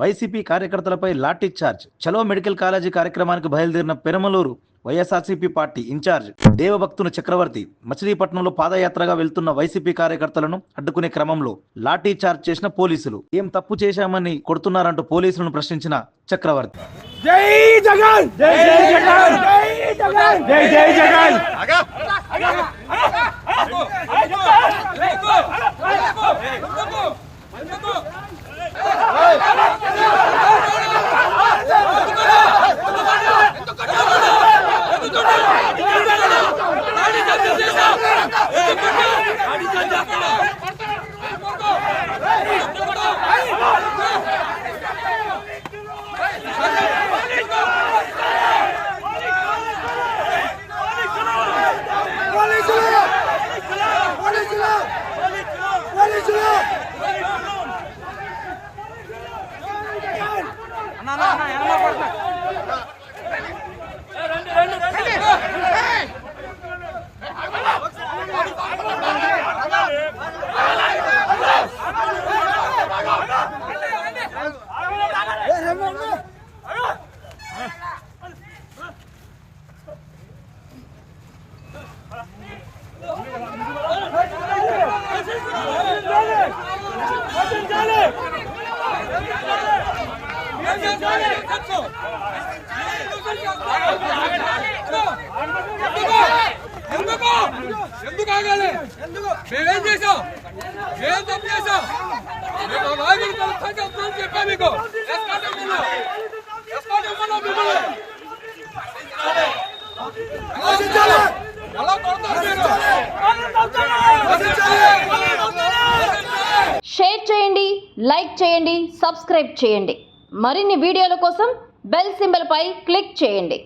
YCP కార్యకర్తలపై lathi charge. చలో medical college కార్యక్రమానికి బయలుదేరిన పెనమలూరు వైఎస్ఆర్సీపీ పార్టీ ఇన్ఛార్జ్ దేవభక్తుని చక్రవర్తి మచిలీపట్నంలో పాదయాత్రగా వెళ్తున్న వైసీపీ కార్యకర్తలను అడ్డుకునే క్రమంలో లాఠీ చార్జ్ చేసిన పోలీసులు. ఏం తప్పు చేశామని కొడుతున్నారంటూ పోలీసులను ప్రశ్నించిన చక్రవర్తి. జై జగన్, జై జగన్, జై జగన్, జై జై జగన్. ఎందుకు ఆగాలి? మేమేం చేసాం? ఏం తప్పు చేసాం? చెప్పా మీకు షేర్ చేయండి, లైక్ చేయండి, సబ్స్క్రైబ్ చేయండి. మరిన్ని వీడియోల కోసం బెల్ సింబల్ పై క్లిక్ చేయండి.